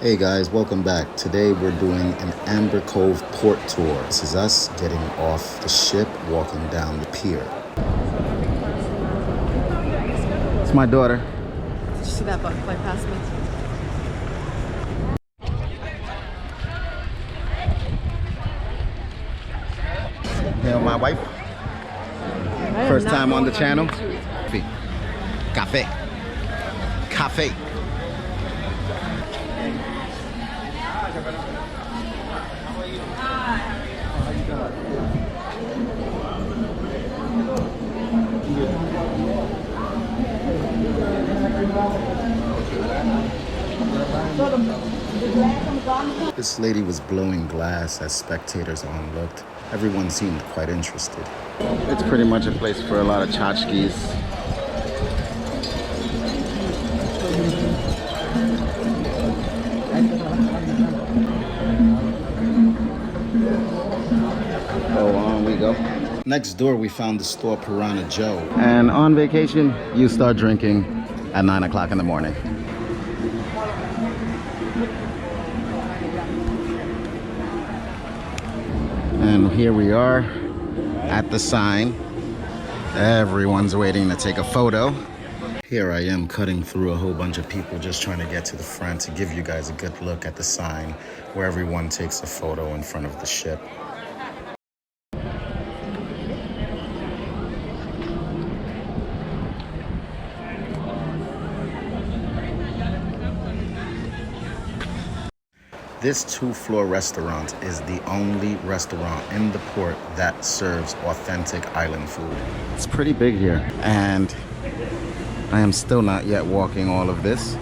Hey guys, welcome back. Today we're doing an Amber Cove port tour. This is us getting off the ship, walking down the pier. It's my daughter. Did you see that butterfly pass me? Hail my wife. First time on the channel. Cafe. Cafe. This lady was blowing glass as spectators onlooked. Everyone seemed quite interested. It's pretty much a place for a lot of tchotchkes. Oh, on we go. Next door, we found the store Piranha Joe. And on vacation, you start drinking at 9 o'clock in the morning. And here we are at the sign. Everyone's waiting to take a photo. Here I am cutting through a whole bunch of people just trying to get to the front to give you guys a good look at the sign where everyone takes a photo in front of the ship. This two-floor restaurant is the only restaurant in the port that serves authentic island food. It's pretty big here, and I am still not yet walking all of this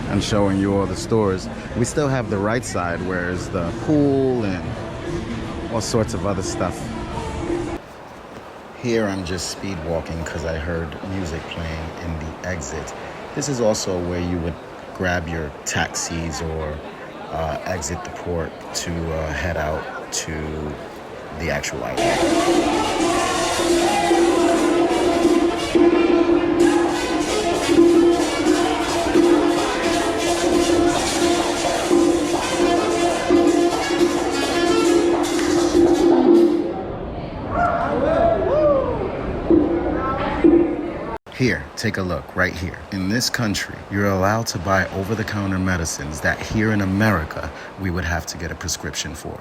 and showing you all the stores. We still have the right side where is the pool and all sorts of other stuff. Here I'm just speed walking because I heard music playing in the exit. This is also where you would grab your taxis or exit the port to head out to the actual island. Here, take a look right here. In this country, you're allowed to buy over-the-counter medicines that here in America, we would have to get a prescription for.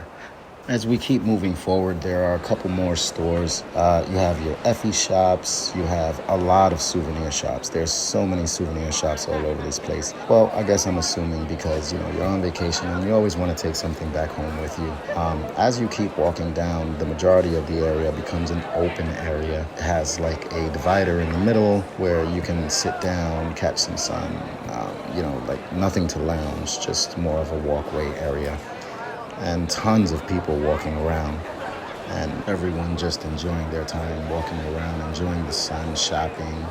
As we keep moving forward, there are a couple more stores. You have your Effie shops. You have a lot of souvenir shops. There's so many souvenir shops all over this place. Well, I guess I'm assuming because, you know, you're on vacation and you always want to take something back home with you. As you keep walking down, the majority of the area becomes an open area. It has like a divider in the middle where you can sit down, catch some sun, you know, like nothing to lounge, just more of a walkway area. And tons of people walking around, and everyone just enjoying their time walking around, enjoying the sun, shopping,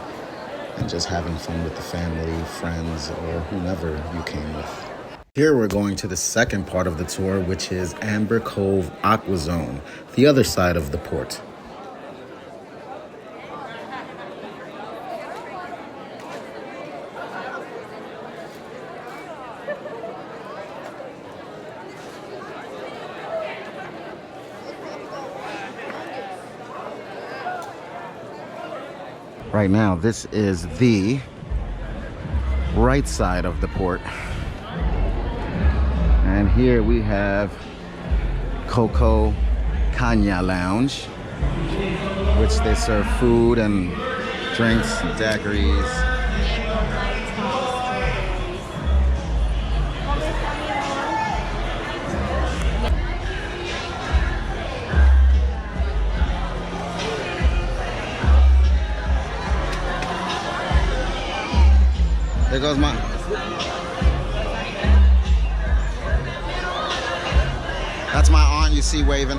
and just having fun with the family, friends, or whomever you came with. Here we're going to the second part of the tour, which is Amber Cove Aqua Zone, the other side of the port. Right now, this is the right side of the port. And here we have Coco Cana Lounge, which they serve food and drinks, daiquiris. There goes my... That's my aunt you see waving.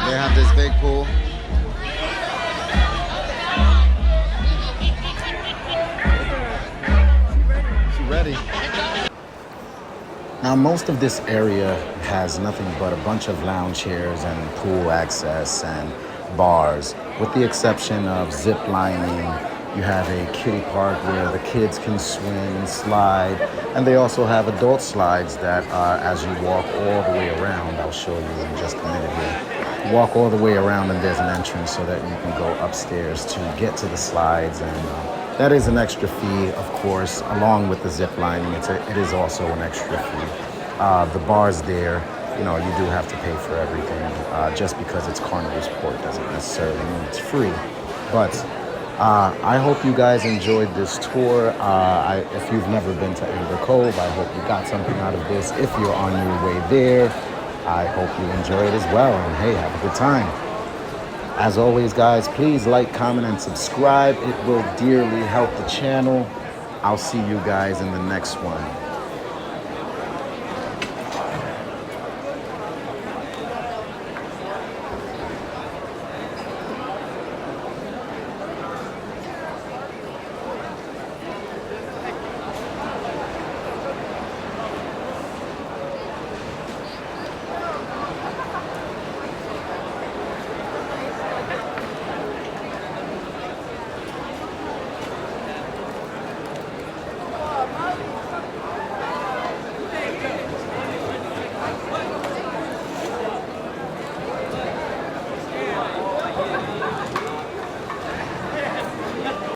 They have this big pool. She ready. Now, most of this area has nothing but a bunch of lounge chairs and pool access and bars, with the exception of zip lining, You have a kiddie park where the kids can swim and slide. And they also have adult slides that as you walk all the way around, I'll show you in just a minute here. You walk all the way around and there's an entrance so that you can go upstairs to get to the slides. And that is an extra fee, of course, along with the zip lining. It is also an extra fee. The bars there, you know, you do have to pay for everything. Just because it's Carnival Sport doesn't necessarily mean it's free. But I hope you guys enjoyed this tour. If you've never been to Amber Cove, I hope you got something out of this. If you're on your way there, I hope you enjoy it as well. And hey, have a good time. As always, guys, please like, comment, and subscribe. It will dearly help the channel. I'll see you guys in the next one.